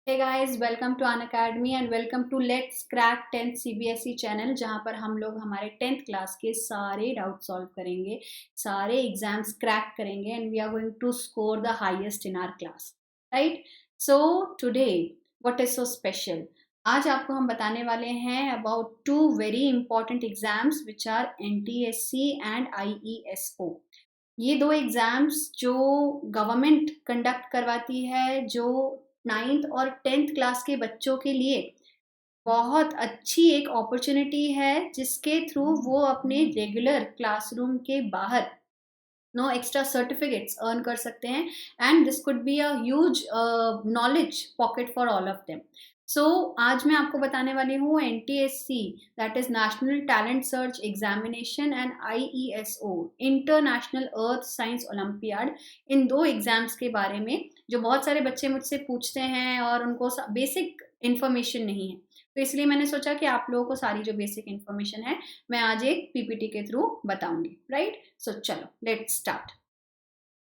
Hey guys, welcome to Unacademy and welcome to Let's Crack 10th CBSE channel जहाँ पर हम लोग हमारे 10th क्लास के सारे डाउट सॉल्व करेंगे, सारे एग्जाम्स क्रैक करेंगे and we are going to score the highest in our class, right? So today what is so special? आज आपको हम बताने वाले हैं about two very important exams which are NTSC and IESO। ये दो एग्जाम्स जो गवर्नमेंट कंडक्ट करवाती है, जो 9th और 10th क्लास के बच्चों के लिए बहुत अच्छी एक अपॉर्चुनिटी है, जिसके थ्रू वो अपने रेगुलर क्लासरूम के बाहर नो एक्स्ट्रा सर्टिफिकेट्स अर्न कर सकते हैं and this could be a huge knowledge pocket for all of them. So आज मैं आपको बताने वाली हूँ NTSC, that is national talent search examination, and IESO, international earth science olympiad, इन दो एग्जाम्स के बारे में जो बहुत सारे बच्चे मुझसे पूछते हैं और उनको बेसिक इन्फॉर्मेशन नहीं है। तो इसलिए मैंने सोचा कि आप लोगों को सारी जो बेसिक इन्फॉर्मेशन है मैं आज एक PPT के थ्रू बताऊंगी, राइट? सो चलो let's start.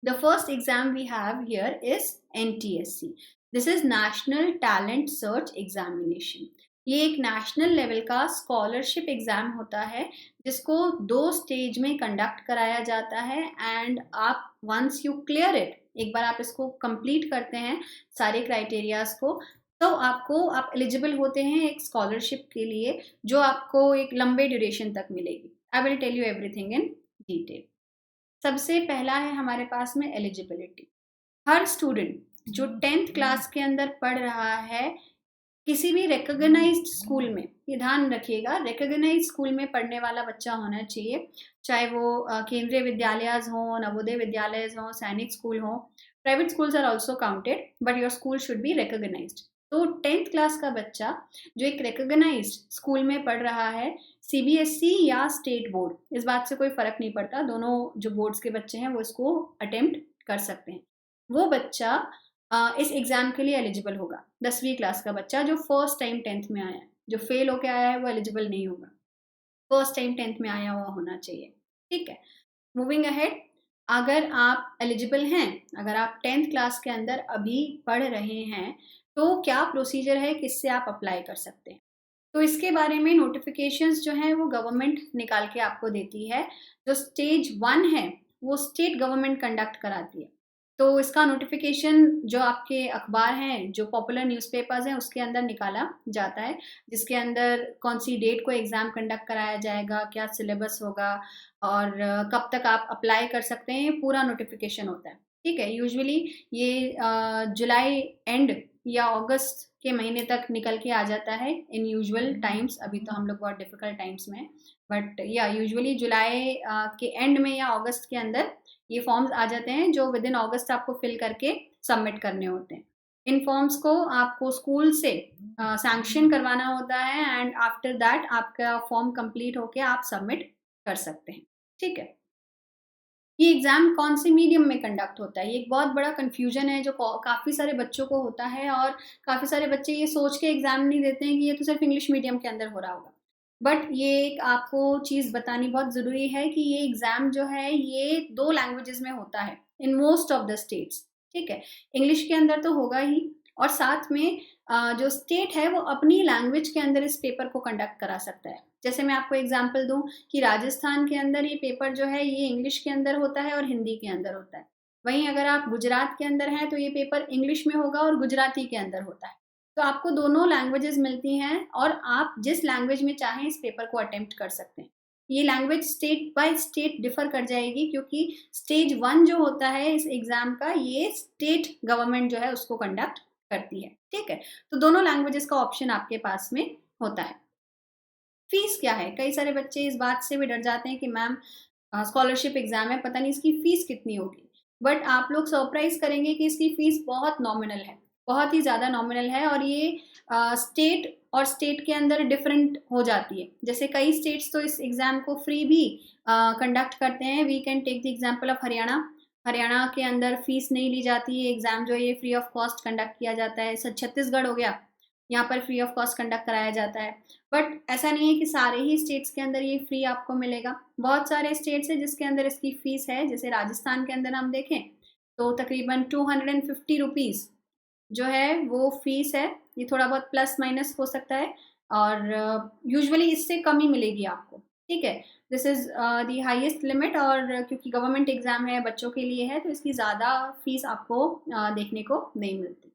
The first exam we have here is NTSC. This is National Talent Search Examination. ये एक नेशनल लेवल का स्कॉलरशिप एग्जाम होता है, जिसको 2 स्टेज में कंडक्ट कराया जाता है एंड आप वंस यू क्लियर इट, एक बार आप इसको कंप्लीट करते हैं सारे क्राइटेरियाज को, तो आप एलिजिबल होते हैं एक स्कॉलरशिप के लिए, जो आपको एक लंबे ड्यूरेशन तक मिलेगी। I will tell you everything in detail. सबसे पहला है हमारे पास में एलिजिबिलिटी। हर स्टूडेंट जो 10th क्लास के अंदर पढ़ रहा है किसी भी रिकॉग्नाइज्ड स्कूल में, ये ध्यान रखिएगा, रिकॉग्नाइज्ड स्कूल में पढ़ने वाला बच्चा होना चाहिए, चाहे वो केंद्रीय विद्यालय हो, नवोदय विद्यालय हो, सैनिक स्कूल हो। Private schools are also counted but your school should be recognized. तो 10th क्लास का बच्चा जो एक रिकॉग्नाइज्ड स्कूल में पढ़ रहा है, CBSE या स्टेट बोर्ड, इस बात से कोई फर्क नहीं पड़ता, दोनों जो बोर्ड्स के बच्चे हैं वो इसको अटेम्प्ट कर सकते हैं। वो बच्चा इस एग्जाम के लिए एलिजिबल होगा। 10वीं क्लास का बच्चा जो फर्स्ट टाइम 10th में आया है, जो फेल होके आया है वो एलिजिबल नहीं होगा, फर्स्ट टाइम 10th में आया हुआ होना चाहिए, ठीक है? मूविंग अहेड, अगर आप एलिजिबल हैं, अगर आप 10th क्लास के अंदर अभी पढ़ रहे हैं, तो क्या प्रोसीजर है, किससे आप अप्लाई कर सकते हैं? तो इसके बारे में नोटिफिकेशंस जो हैं वो गवर्नमेंट निकाल के आपको देती है। जो स्टेज 1 है वो स्टेट गवर्नमेंट कंडक्ट कराती है। तो इसका नोटिफिकेशन जो आपके अखबार हैं, जो पॉपुलर न्यूज़पेपर्स हैं, उसके अंदर निकाला जाता है, जिसके अंदर कौन सी डेट को एग्ज़ाम कंडक्ट कराया जाएगा, क्या सिलेबस होगा और कब तक आप अप्लाई कर सकते हैं, ये पूरा नोटिफिकेशन होता है, ठीक है? यूजुअली ये जुलाई एंड या अगस्त के महीने तक निकल के आ जाता है इन यूजुअल टाइम्स। अभी तो हम लोग बहुत डिफिकल्ट टाइम्स में हैं, बट या यूजुअली जुलाई के एंड में या अगस्त के अंदर ये फॉर्म्स आ जाते हैं, जो विद इन अगस्त आपको फिल करके सबमिट करने होते हैं। इन फॉर्म्स को आपको स्कूल से सैंक्शन करवाना होता है एंड आफ्टर दैट आपका फॉर्म कंप्लीट होके आप सबमिट कर सकते हैं, ठीक है? ये एग्ज़ाम कौन से मीडियम में कंडक्ट होता है, ये एक बहुत बड़ा कन्फ्यूजन है जो काफ़ी सारे बच्चों को होता है, और काफ़ी सारे बच्चे ये सोच के एग्ज़ाम नहीं देते हैं कि ये तो सिर्फ इंग्लिश मीडियम के अंदर हो रहा होगा। बट ये एक आपको चीज़ बतानी बहुत ज़रूरी है कि ये एग्ज़ाम जो है ये 2 लैंग्वेजेस में होता है in most of the states, ठीक है? इंग्लिश के अंदर तो होगा ही, और साथ में जो स्टेट है वो अपनी लैंग्वेज के अंदर इस पेपर को कंडक्ट करा सकता है। जैसे मैं आपको एग्जांपल दूं कि राजस्थान के अंदर ये पेपर जो है ये इंग्लिश के अंदर होता है और हिंदी के अंदर होता है। वहीं अगर आप गुजरात के अंदर हैं तो ये पेपर इंग्लिश में होगा और गुजराती के अंदर होता है। तो आपको दोनों लैंग्वेजेस मिलती हैं और आप जिस लैंग्वेज में चाहें इस पेपर को अटेम्प्ट कर सकते हैं। ये language state by state differ कर जाएगी, क्योंकि स्टेज 1 जो होता है इस एग्जाम का, ये स्टेट गवर्नमेंट जो है उसको कंडक्ट करती है, ठीक है? तो दोनों लैंग्वेजेस का ऑप्शन आपके पास में होता है। फीस क्या है? कई सारे बच्चे इस बात से भी डर जाते हैं कि मैम स्कॉलरशिप एग्जाम है, पता नहीं इसकी फीस कितनी होगी। बट आप लोग सरप्राइज करेंगे कि इसकी फीस बहुत नॉमिनल है, बहुत ही ज़्यादा नॉमिनल है, और ये स्टेट और स्टेट के अंदर डिफरेंट हो जाती है। जैसे कई स्टेट्स तो इस एग्ज़ाम को फ्री भी कंडक्ट करते हैं। We can take the example of Haryana. Haryana के अंदर फीस नहीं ली जाती है, एग्ज़ाम जो है ये फ्री ऑफ कॉस्ट कंडक्ट किया जाता है। छत्तीसगढ़ हो गया, यहाँ पर फ्री ऑफ कॉस्ट कंडक्ट कराया जाता है। बट ऐसा नहीं है कि सारे ही स्टेट्स के अंदर ये फ्री आपको मिलेगा। बहुत सारे स्टेट्स हैं जिसके अंदर इसकी फीस है। जैसे राजस्थान के अंदर हम देखें तो तकरीबन 250 रुपीज़ जो है वो फीस है, ये थोड़ा बहुत प्लस माइनस हो सकता है और यूजुअली इससे कम ही मिलेगी आपको, ठीक है। This is the highest limit, और क्योंकि गवर्नमेंट एग्ज़ाम है, बच्चों के लिए है, तो इसकी ज़्यादा फीस आपको देखने को नहीं मिलती।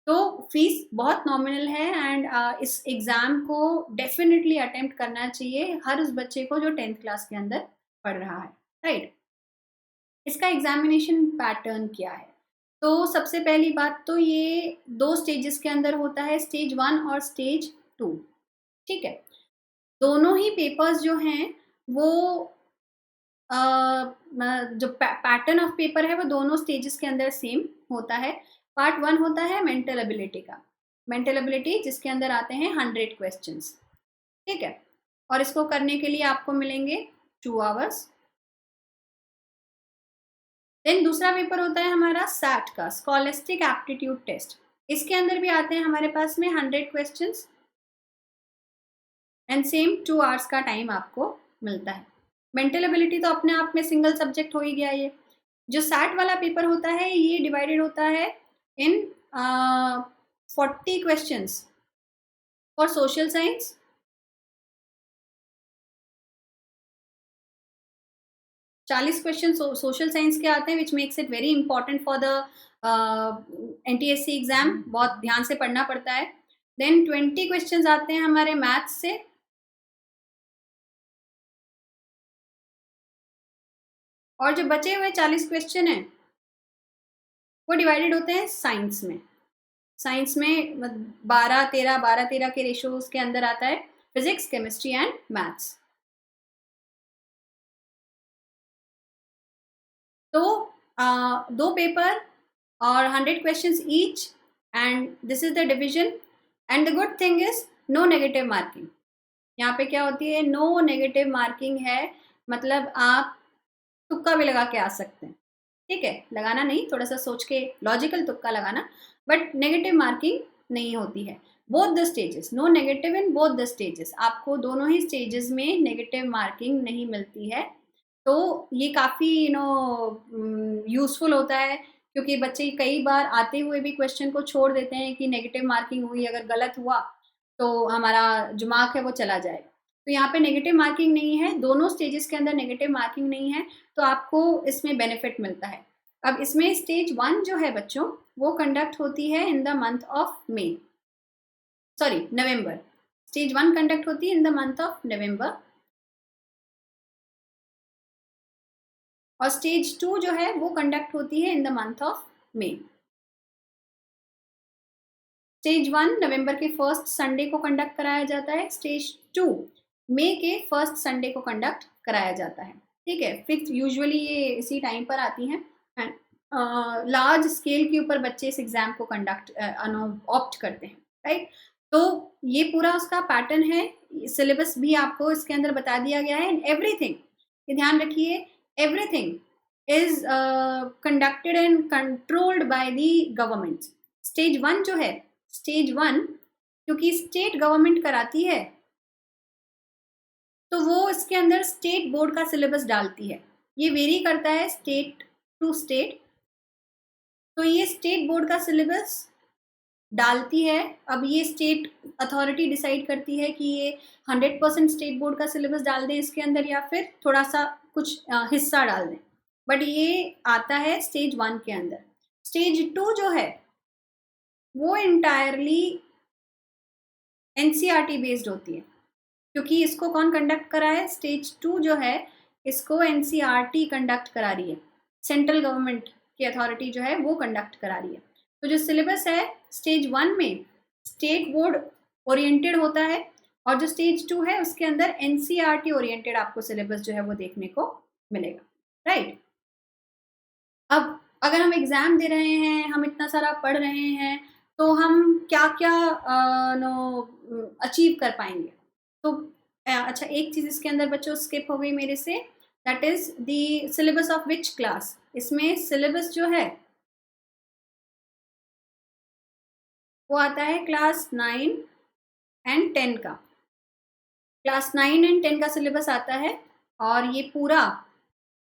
तो फीस बहुत नॉमिनल है एंड इस एग्ज़ाम को डेफ़िनिटली अटेम्प्ट करना चाहिए हर उस बच्चे को जो 10th क्लास के अंदर पढ़ रहा है, राइट? इसका एग्ज़ामिनेशन पैटर्न क्या है? तो सबसे पहली बात तो ये 2 स्टेजेस के अंदर होता है, स्टेज 1 और स्टेज 2, ठीक है? दोनों ही पेपर्स जो हैं वो अ, जो पैटर्न ऑफ पेपर है वो दोनों स्टेजेस के अंदर सेम होता है। पार्ट 1 होता है मेंटल एबिलिटी का, मेंटल एबिलिटी जिसके अंदर आते हैं 100 क्वेश्चंस, ठीक है। और इसको करने के लिए आपको मिलेंगे 2 आवर्स। देन दूसरा पेपर होता है हमारा सैट का, स्कॉलेस्टिक एप्टीट्यूड टेस्ट। इसके अंदर भी आते हैं हमारे पास में 100 क्वेश्चंस एंड सेम 2 आवर्स का टाइम आपको मिलता है। मेंटल एबिलिटी तो अपने आप में सिंगल सब्जेक्ट हो ही गया ये। जो सैट वाला पेपर होता है ये डिवाइडेड होता है इन 40 questions for social science, 40 question social science के आते हैं, which makes it very important for the NTSC exam, बहुत ध्यान से पढ़ना पड़ता है। देन 20 क्वेश्चंस आते हैं हमारे मैथ्स से, और जो बचे हुए 40 क्वेश्चन हैं वो डिवाइडेड होते हैं साइंस में। साइंस में 12-13 के रेशियोज के अंदर आता है फिजिक्स, केमिस्ट्री एंड मैथ्स। तो 2 पेपर और 100 questions each, and this is the division. And the good thing is no negative marking. यहाँ पे क्या होती है, नो नेगेटिव मार्किंग है, मतलब आप तुक्का भी लगा के आ सकते हैं, ठीक है। लगाना नहीं, थोड़ा सा सोच के लॉजिकल तुक्का लगाना, बट नेगेटिव मार्किंग नहीं होती है। Both the stages, no negative in both the stages, आपको दोनों ही स्टेजेस में नेगेटिव मार्किंग नहीं मिलती है। तो ये काफ़ी यूज़फुल होता है, क्योंकि बच्चे कई बार आते हुए भी क्वेश्चन को छोड़ देते हैं कि नेगेटिव मार्किंग हुई, अगर गलत हुआ तो हमारा जो मार्क है वो चला जाएगा। तो यहाँ पे नेगेटिव मार्किंग नहीं है, दोनों स्टेजेस के अंदर नेगेटिव मार्किंग नहीं है, तो आपको इसमें बेनिफिट मिलता है। अब इसमें स्टेज 1 जो है बच्चों, वो कंडक्ट होती है in the month of May, sorry November. Stage 1 conduct होती है in the month of November, और स्टेज 2 जो है वो कंडक्ट होती है in the month of May. Stage 1 नवंबर के फर्स्ट संडे को कंडक्ट कराया जाता है, स्टेज 2 मई के फर्स्ट संडे को कंडक्ट कराया जाता है, ठीक है। फिक्स यूजुअली ये इसी टाइम पर आती हैं, एंड लार्ज स्केल के ऊपर बच्चे इस एग्जाम को कंडक्ट ऑप्ट करते हैं, राइट। तो ये पूरा उसका पैटर्न है, सिलेबस भी आपको इसके अंदर बता दिया गया है, एंड एवरीथिंग, ये ध्यान रखिए, everything is conducted and controlled by the government. Stage 1 जो है, स्टेज 1 क्योंकि स्टेट गवर्नमेंट कराती है, तो वो इसके अंदर स्टेट बोर्ड का सिलेबस डालती है। ये वेरी करता है स्टेट टू स्टेट, तो ये स्टेट बोर्ड का सिलेबस डालती है। अब ये स्टेट अथॉरिटी डिसाइड करती है कि ये 100% स्टेट बोर्ड का सिलेबस डाल दें इसके अंदर, या फिर थोड़ा सा कुछ हिस्सा डाल दें, बट ये आता है स्टेज 1 के अंदर। स्टेज 2 जो है वो इंटायरली एनसीईआरटी बेस्ड होती है, क्योंकि इसको कौन कंडक्ट करा है, स्टेज 2 जो है इसको एनसीईआरटी कंडक्ट करा रही है, सेंट्रल गवर्नमेंट की अथॉरिटी जो है वो कंडक्ट करा रही है। तो जो सिलेबस है स्टेज 1 में स्टेट बोर्ड ओरिएंटेड होता है, और जो स्टेज 2 है उसके अंदर एनसीईआरटी ओरिएंटेड आपको सिलेबस जो है वो देखने को मिलेगा, राइट। अब अगर हम एग्ज़ाम दे रहे हैं, हम इतना सारा पढ़ रहे हैं, तो हम क्या क्या नो अचीव कर पाएंगे। तो अच्छा, एक चीज़ इसके अंदर बच्चों स्किप हो गई मेरे से, that is the syllabus of which class. इसमें सिलेबस जो है वो आता है क्लास 9 एंड 10 का। क्लास 9 एंड 10 का सिलेबस आता है, और ये पूरा,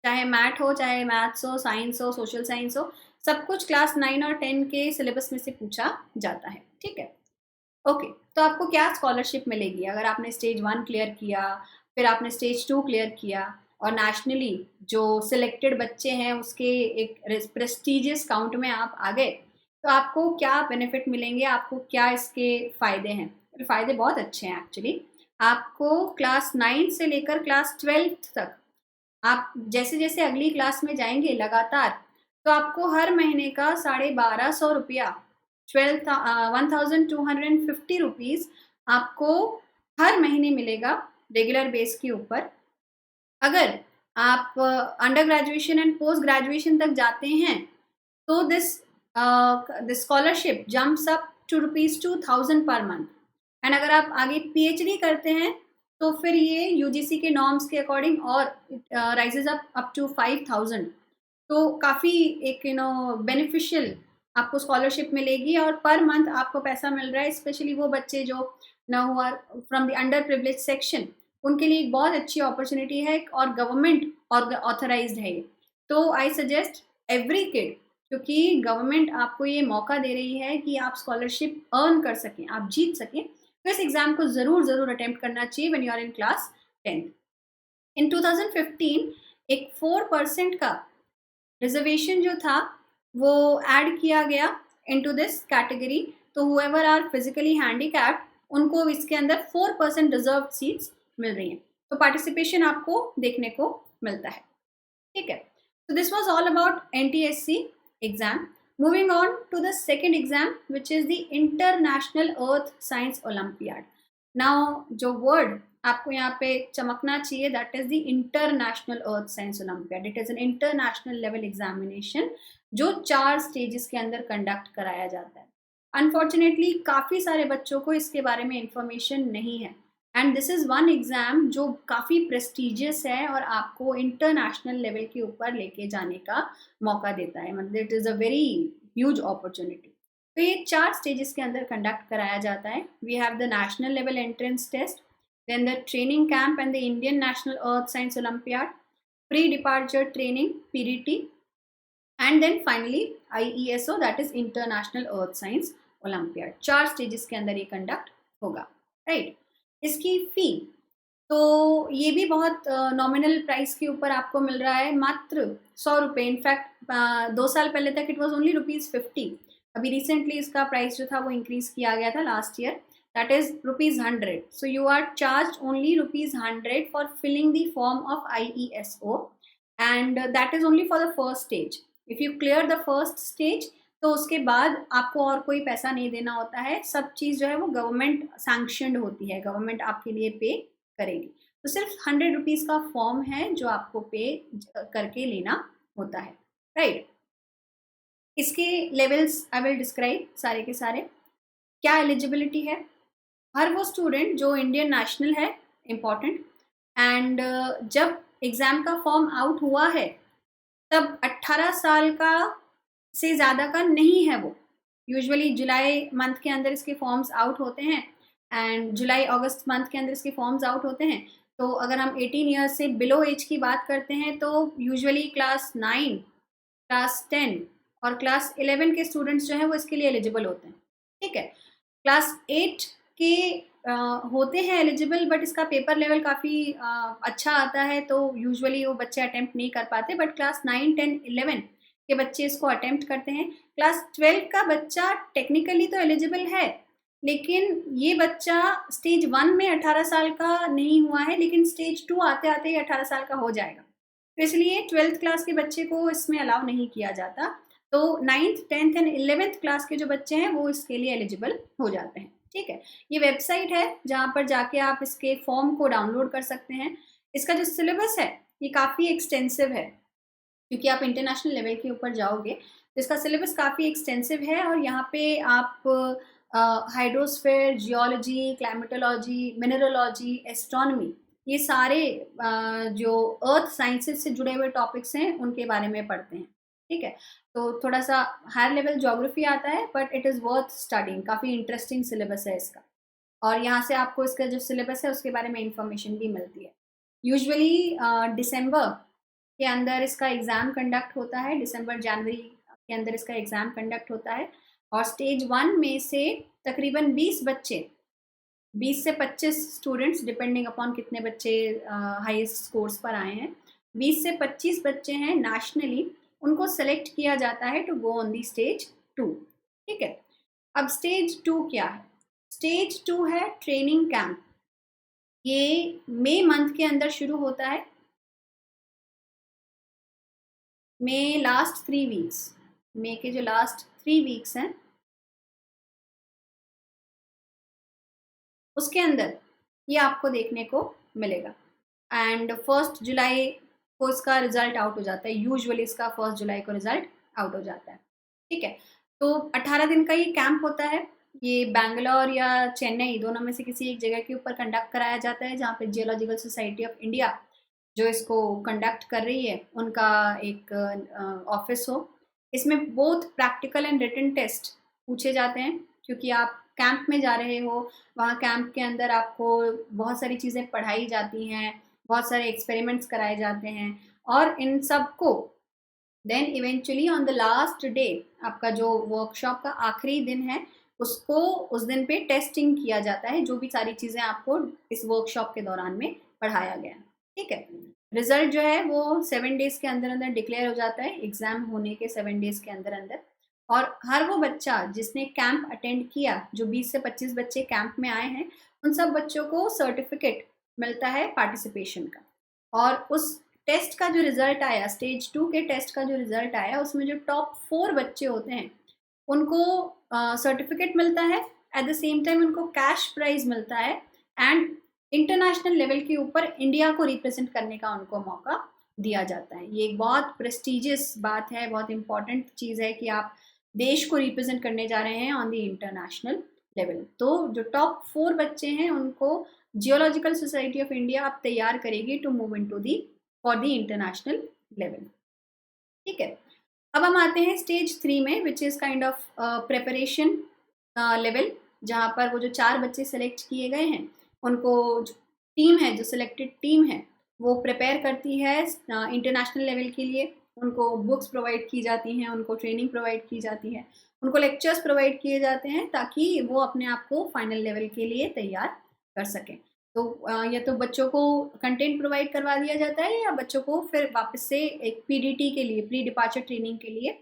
चाहे मैथ हो, चाहे मैथ्स हो, साइंस हो, सोशल साइंस हो, सब कुछ क्लास 9 और 10 के सिलेबस में से पूछा जाता है, ठीक है। ओके, तो आपको क्या स्कॉलरशिप मिलेगी अगर आपने स्टेज 1 क्लियर किया, फिर आपने स्टेज 2 क्लियर किया और नेशनली जो सिलेक्टेड बच्चे हैं उसके एक प्रेस्टिजियस काउंट में आप आ गए, तो आपको क्या बेनिफिट मिलेंगे, आपको क्या इसके फ़ायदे हैं? फ़ायदे बहुत अच्छे हैं एक्चुअली। आपको क्लास 9 से लेकर क्लास 12th तक आप जैसे-जैसे अगली क्लास में जाएँगे लगातार, तो आपको हर महीने का 1250 रुपया 1250 रुपीज़ आपको हर महीने मिलेगा रेगुलर बेस के ऊपर। अगर आप under graduation and post graduation तक जाते हैं, तो this scholarship jumps up to rupees 2000 per month and अगर आप आगे पीएचडी करते हैं, तो फिर ये यूजीसी के नॉर्म्स के अकॉर्डिंग और राइजेस अप टू 5000। तो काफ़ी एक बेनिफिशियल आपको स्कॉलरशिप मिलेगी और पर मंथ आपको पैसा मिल रहा है, स्पेशली वो बच्चे जो न हुआ from the under privilege section, उनके लिए एक बहुत अच्छी अपॉर्चुनिटी है और गवर्नमेंट ऑथराइज्ड है ये। तो आई सजेस्ट एवरी किड, क्योंकि गवर्नमेंट आपको ये मौका दे रही है कि आप स्कॉलरशिप अर्न कर सकें, आप जीत सकें, तो इस एग्ज़ाम को ज़रूर अटेम्प्ट करना चाहिए when you are in class 10th। In 2015 एक 4% का रिजर्वेशन जो था वो ऐड किया गया इनटू दिस कैटेगरी, तो हुएवर आर फिजिकली हैंडीकैप्ड उनको इसके अंदर 4% रिजर्व सीट्स मिल रही हैं, तो पार्टिसिपेशन आपको देखने को मिलता है, ठीक है। So this was all about NTSC exam. Moving on to the second exam, which is the International Earth Science Olympiad. Now जो word आपको यहाँ पे चमकना चाहिए, that is the International Earth Science Olympiad. It is an international level examination जो 4 stages के अंदर conduct कराया जाता है। Unfortunately काफ़ी सारे बच्चों को इसके बारे में information नहीं है and this is one exam जो काफ़ी प्रेस्टिजियस है और आपको इंटरनेशनल लेवल के ऊपर लेके जाने का मौका देता है, मतलब it is a very huge opportunity. तो ये 4 स्टेजेस के अंदर कंडक्ट कराया जाता है। We have the national level entrance test, then the training camp and the Indian national earth science olympiad, pre departure training PDT, and then finally IESO, that is international earth science olympiad. 4 stages के अंदर ये conduct होगा, right. इसकी फ़ी तो ये भी बहुत nominal price के ऊपर आपको मिल रहा है, मात्र 100 रुपये। इनफैक्ट 2 साल पहले तक इट वाज ओनली ₹50। अभी रिसेंटली इसका प्राइस जो था वो इंक्रीज़ किया गया था last year, that is ₹100। So you are charge only ₹100 for filling the form of IESO and that is only for the first stage. If you clear the first stage, तो उसके बाद आपको और कोई पैसा नहीं देना होता है, सब चीज़ जो है वो गवर्नमेंट सैंक्शनड होती है, गवर्नमेंट आपके लिए पे करेगी। तो सिर्फ 100 रुपीज़ का फॉर्म है जो आपको पे करके लेना होता है, राइट। इसके लेवल्स आई विल डिस्क्राइब सारे के सारे। क्या एलिजिबिलिटी है? हर वो स्टूडेंट जो इंडियन नेशनल है, इम्पॉर्टेंट, एंड जब एग्ज़ाम का फॉर्म आउट हुआ है तब 18 साल का से ज़्यादा का नहीं है वो। यूजुअली जुलाई मंथ के अंदर इसके फॉर्म्स आउट होते हैं एंड जुलाई अगस्त मंथ के अंदर इसके फॉर्म्स आउट होते हैं। तो अगर हम 18 ईयर्स से बिलो एज की बात करते हैं तो यूजुअली क्लास 9, क्लास 10 और क्लास 11 के स्टूडेंट्स जो हैं वो इसके लिए एलिजिबल होते हैं, ठीक है। क्लास 8 के होते हैं एलिजिबल, बट इसका पेपर लेवल काफ़ी अच्छा आता है, तो यूजुअली वो बच्चे अटेम्प्ट नहीं कर पाते, बट क्लास 9, 10, 11 के बच्चे इसको अटेम्प्ट करते हैं। क्लास 12 का बच्चा टेक्निकली तो एलिजिबल है, लेकिन ये बच्चा स्टेज 1 में 18 साल का नहीं हुआ है, लेकिन स्टेज 2 आते आते ही 18 साल का हो जाएगा, तो इसलिए 12th क्लास के बच्चे को इसमें अलाउ नहीं किया जाता। तो 9th, 10th and 11th class के जो बच्चे हैं वो इसके लिए एलिजिबल हो जाते हैं, ठीक है। ये वेबसाइट है जहाँ पर जाके आप इसके फॉर्म को डाउनलोड कर सकते हैं। इसका जो सिलेबस है ये काफ़ी एक्सटेंसिव है, क्योंकि आप इंटरनेशनल लेवल के ऊपर जाओगे तो इसका सिलेबस काफ़ी एक्सटेंसिव है और यहाँ पे आप hydrosphere, geology, climatology, mineralogy, astronomy, ये सारे जो अर्थ साइंसेस से जुड़े हुए टॉपिक्स हैं उनके बारे में पढ़ते हैं, ठीक है। तो थोड़ा सा हायर लेवल ज्योग्राफी आता है, but it is worth studying, काफ़ी इंटरेस्टिंग सिलेबस है इसका, और यहाँ से आपको इसका जो सिलेबस है उसके बारे में इंफॉर्मेशन भी मिलती है। यूजुअली दिसंबर के अंदर इसका एग्ज़ाम कंडक्ट होता है, दिसंबर जनवरी के अंदर इसका एग्ज़ाम कंडक्ट होता है। और स्टेज 1 में से तकरीबन 20 बच्चे, 20 से 25 स्टूडेंट्स डिपेंडिंग अपॉन कितने बच्चे हाईएस्ट स्कोर्स पर आए हैं, 20 से 25 बच्चे हैं नेशनली, उनको सेलेक्ट किया जाता है to go on the stage 2। ठीक है, अब स्टेज 2 क्या है? स्टेज 2 है ट्रेनिंग कैंप। ये मई मंथ के अंदर शुरू होता है, मई लास्ट 3 वीक्स, मई के जो लास्ट 3 वीक्स हैं उसके अंदर ये आपको देखने को मिलेगा। एंड 1 जुलाई को इसका रिजल्ट आउट हो जाता है, यूजुअली इसका 1 जुलाई को रिजल्ट आउट हो जाता है। ठीक है, तो 18 दिन का ये कैंप होता है। ये बैंगलोर या चेन्नई दोनों में से किसी एक जगह के ऊपर कंडक्ट कराया जाता है, जहाँ पे जियोलॉजिकल सोसाइटी ऑफ इंडिया जो इसको कंडक्ट कर रही है उनका एक ऑफिस हो। इसमें both practical and written test पूछे जाते हैं, क्योंकि आप कैंप में जा रहे हो, वहाँ कैंप के अंदर आपको बहुत सारी चीज़ें पढ़ाई जाती हैं, बहुत सारे एक्सपेरिमेंट्स कराए जाते हैं, और इन सब को then eventually on the last day, आपका जो वर्कशॉप का आखिरी दिन है, उसको उस दिन पे टेस्टिंग किया जाता है, जो भी सारी चीज़ें आपको इस वर्कशॉप के दौरान में पढ़ाया गया। ठीक है, रिजल्ट जो है वो 7 डेज़ के अंदर अंदर डिक्लेयर हो जाता है, एग्ज़ाम होने के 7 डेज़ के अंदर अंदर। और हर वो बच्चा जिसने कैंप अटेंड किया, जो 20 से 25 बच्चे कैंप में आए हैं, उन सब बच्चों को सर्टिफिकेट मिलता है पार्टिसिपेशन का। और उस टेस्ट का जो रिजल्ट आया, स्टेज 2 के टेस्ट का जो रिजल्ट आया, उसमें जो टॉप 4 बच्चे होते हैं उनको सर्टिफिकेट मिलता है, एट द सेम टाइम उनको कैश प्राइज मिलता है, एंड इंटरनेशनल लेवल के ऊपर इंडिया को रिप्रेजेंट करने का उनको मौका दिया जाता है। ये एक बहुत प्रेस्टिजियस बात है, बहुत इंपॉर्टेंट चीज़ है कि आप देश को रिप्रेजेंट करने जा रहे हैं ऑन द इंटरनेशनल लेवल। तो जो टॉप 4 बच्चे हैं उनको जियोलॉजिकल सोसाइटी ऑफ इंडिया आप तैयार करेगी to move into the for the international level. ठीक है, अब हम आते हैं स्टेज 3 में, which is kind of preparation level, जहाँ पर वो जो 4 बच्चे सेलेक्ट किए गए हैं उनको टीम है, जो सिलेक्टेड टीम है, वो प्रिपेयर करती है इंटरनेशनल लेवल के लिए। उनको बुक्स प्रोवाइड की जाती हैं, उनको ट्रेनिंग प्रोवाइड की जाती है, उनको लेक्चर्स प्रोवाइड किए जाते हैं, ताकि वो अपने आप को फाइनल लेवल के लिए तैयार कर सकें। तो या तो बच्चों को कंटेंट प्रोवाइड करवा दिया जाता है, या बच्चों को फिर वापस से एक पीडीटी के लिए, प्री डिपार्चर ट्रेनिंग के लिए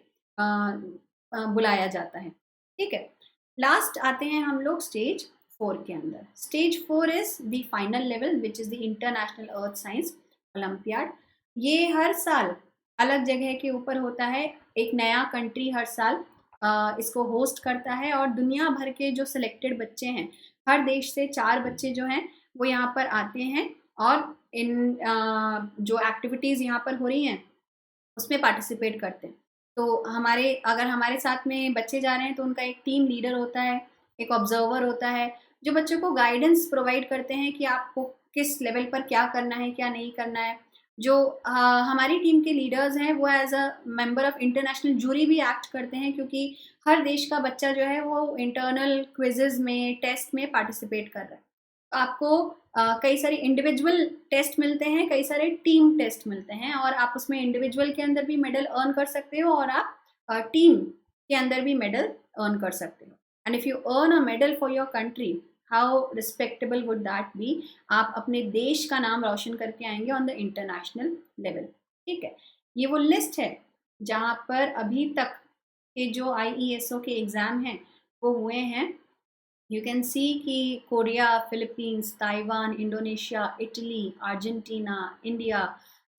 बुलाया जाता है। ठीक है, लास्ट आते हैं हम लोग स्टेज 4 के अंदर। Stage 4 is the final level, which is the international earth science olympiad. ये हर साल अलग जगह के ऊपर होता है, एक नया कंट्री हर साल इसको होस्ट करता है, और दुनिया भर के जो सिलेक्टेड बच्चे हैं, हर देश से 4 बच्चे जो हैं वो यहाँ पर आते हैं, और इन जो एक्टिविटीज़ यहाँ पर हो रही हैं उसमें पार्टिसिपेट करते हैं। तो अगर हमारे साथ में बच्चे जा रहे हैं तो उनका एक टीम लीडर होता है, एक ऑब्जर्वर होता है, जो बच्चों को गाइडेंस प्रोवाइड करते हैं कि आपको किस लेवल पर क्या करना है, क्या नहीं करना है। जो हमारी टीम के लीडर्स हैं वो as a member of international jury भी एक्ट करते हैं, क्योंकि हर देश का बच्चा जो है वो इंटरनल क्विजेज में, टेस्ट में पार्टिसिपेट कर रहा है। तो आपको कई सारे इंडिविजुअल टेस्ट मिलते हैं, कई सारे टीम टेस्ट मिलते हैं, और आप उसमें इंडिविजुअल के अंदर भी मेडल अर्न कर सकते हो, और आप टीम के अंदर भी मेडल अर्न कर सकते हो। And if you earn a medal for your country, how respectable would that be. आप अपने देश का नाम रोशन करके आएंगे ऑन द इंटरनेशनल लेवल। ठीक है, ये वो लिस्ट है जहाँ पर अभी तक के जो IESO के एग्ज़ाम हैं वो हुए हैं। यू कैन सी कि Korea, Philippines, Taiwan, Indonesia, Italy, Argentina, India,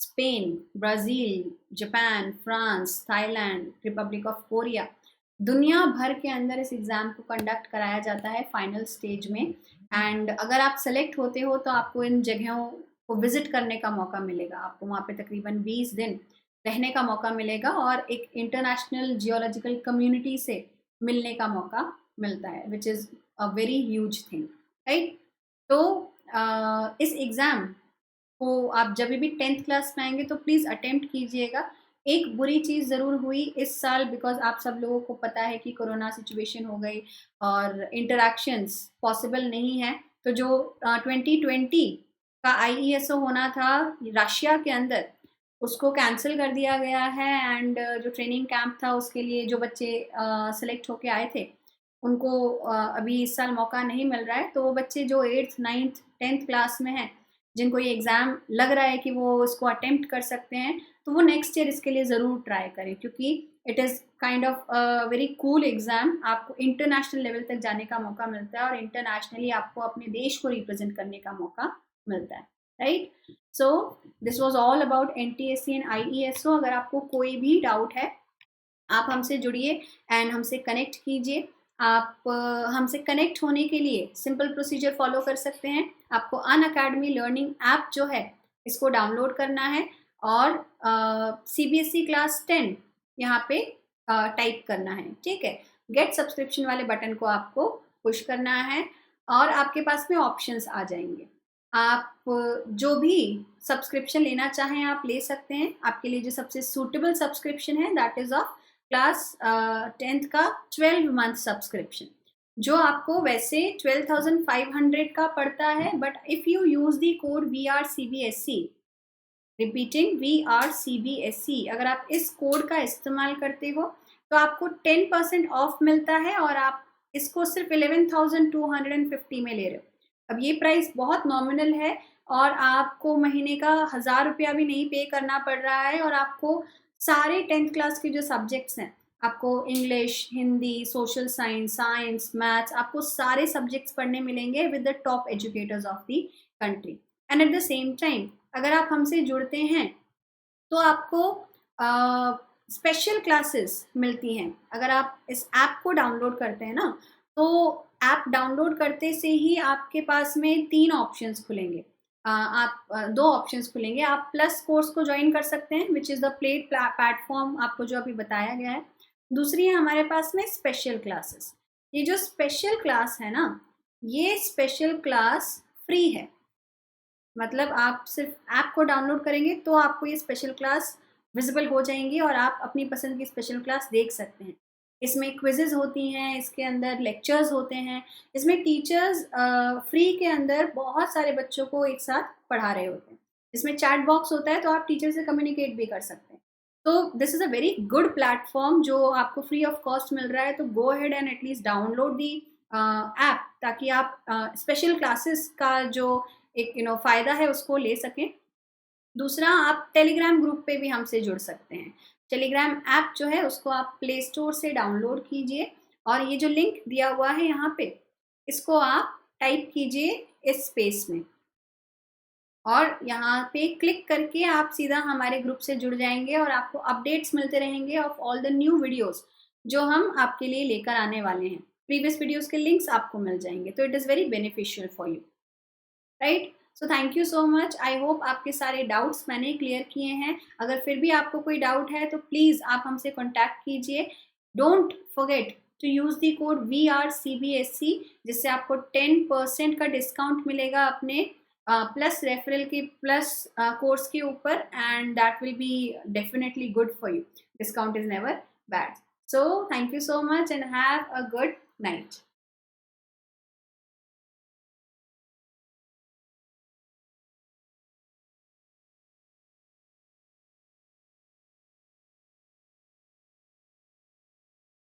Spain, Brazil, Japan, France, Thailand, Republic of Korea, दुनिया भर के अंदर इस एग्ज़ाम को कंडक्ट कराया जाता है फाइनल स्टेज में। एंड अगर आप सेलेक्ट होते हो तो आपको इन जगहों को विज़िट करने का मौका मिलेगा, आपको वहाँ पे तकरीबन 20 दिन रहने का मौका मिलेगा, और एक इंटरनेशनल जियोलॉजिकल कम्युनिटी से मिलने का मौका मिलता है, which is a very huge thing, right. तो इस एग्ज़ाम को आप जब भी 10th क्लास में आएंगे तो प्लीज़ अटेम्प्ट कीजिएगा। एक बुरी चीज़ ज़रूर हुई इस साल, बिकॉज आप सब लोगों को पता है कि कोरोना सिचुएशन हो गई और इंटरैक्शंस पॉसिबल नहीं है। तो जो 2020 का IESO होना था रशिया के अंदर, उसको कैंसिल कर दिया गया है। एंड जो ट्रेनिंग कैंप था उसके लिए जो बच्चे सेलेक्ट होके आए थे उनको अभी इस साल मौका नहीं मिल रहा है। तो वो बच्चे जो 8th 9th 10th क्लास में हैं, जिनको ये एग्ज़ाम लग रहा है कि वो इसको अटेम्प्ट कर सकते हैं, तो वो नेक्स्ट ईयर इसके लिए ज़रूर ट्राई करें, क्योंकि it is kind of very cool exam. आपको इंटरनेशनल लेवल तक जाने का मौका मिलता है और इंटरनेशनली आपको अपने देश को रिप्रेजेंट करने का मौका मिलता है, right. So this was all about NTSC and IESO। अगर आपको कोई भी डाउट है आप हमसे जुड़िए एंड हमसे कनेक्ट कीजिए। आप हमसे कनेक्ट होने के लिए सिंपल प्रोसीजर फॉलो कर सकते हैं। आपको अनअकैडमी लर्निंग ऐप जो है इसको डाउनलोड करना है और CBSE क्लास 10 यहाँ पे टाइप करना है, ठीक है। गेट सब्सक्रिप्शन वाले बटन को आपको पुश करना है और आपके पास में ऑप्शंस आ जाएंगे। आप जो भी सब्सक्रिप्शन लेना चाहें आप ले सकते हैं। आपके लिए जो सबसे सूटेबल सब्सक्रिप्शन है that is of class 10th का 12 मंथ सब्सक्रिप्शन, जो आपको वैसे 12,500 का पड़ता है। But if you use the code VRCBSE, repeating VRCBSE, अगर आप इस कोड का इस्तेमाल करते हो तो आपको 10% ऑफ मिलता है और आप इसको सिर्फ 11,250 में ले रहे हो। अब ये प्राइस बहुत नॉमिनल है और आपको महीने का 1,000 रुपया भी नहीं पे करना पड़ रहा है और आपको सारे 10th क्लास के जो सब्जेक्ट्स हैं, आपको English, Hindi, social science, maths, आपको सारे सब्जेक्ट्स पढ़ने मिलेंगे with the top educators of the country. And at the same time अगर आप हमसे जुड़ते हैं तो आपको स्पेशल क्लासेस मिलती हैं। अगर आप इस ऐप को डाउनलोड करते हैं ना, तो ऐप डाउनलोड करते से ही आपके पास में 3 ऑप्शंस खुलेंगे। आप 2 ऑप्शंस खुलेंगे। आप प्लस कोर्स को ज्वाइन कर सकते हैं which is the played platform आपको जो अभी बताया गया है। दूसरी है हमारे पास में स्पेशल क्लासेस। ये जो स्पेशल क्लास है ना, ये स्पेशल क्लास फ्री है। मतलब आप सिर्फ ऐप को डाउनलोड करेंगे तो आपको ये स्पेशल क्लास विजिबल हो जाएंगी और आप अपनी पसंद की स्पेशल क्लास देख सकते हैं। इसमें क्विजेज होती हैं, इसके अंदर लेक्चर्स होते हैं, इसमें टीचर्स फ्री के अंदर बहुत सारे बच्चों को एक साथ पढ़ा रहे होते हैं। इसमें चैट बॉक्स होता है तो आप टीचर से कम्युनिकेट भी कर सकते हैं। तो this is a very good platform जो आपको फ्री ऑफ कॉस्ट मिल रहा है। तो go ahead and at least download the app ताकि आप स्पेशल क्लासेस का जो एक फ़ायदा है उसको ले सकें। दूसरा, आप टेलीग्राम ग्रुप पे भी हमसे जुड़ सकते हैं। टेलीग्राम ऐप जो है उसको आप प्ले स्टोर से डाउनलोड कीजिए और ये जो लिंक दिया हुआ है यहाँ पे, इसको आप टाइप कीजिए इस स्पेस में और यहाँ पे क्लिक करके आप सीधा हमारे ग्रुप से जुड़ जाएंगे और आपको अपडेट्स मिलते रहेंगे of all the new videos जो हम आपके लिए लेकर आने वाले हैं। प्रीवियस वीडियोस के लिंक्स आपको मिल जाएंगे, तो it is very beneficial for you, right. So thank you so much. I hope आपके सारे डाउट्स मैंने क्लियर किए हैं। अगर फिर भी आपको कोई डाउट है तो प्लीज़ आप हमसे कॉन्टैक्ट कीजिए। Don't forget to use the code VRCBSE, जिससे आपको 10% का डिस्काउंट मिलेगा अपने प्लस रेफरल के प्लस कोर्स के ऊपर, and that will be definitely good for you. Discount is never bad. So thank you so much and have a good night.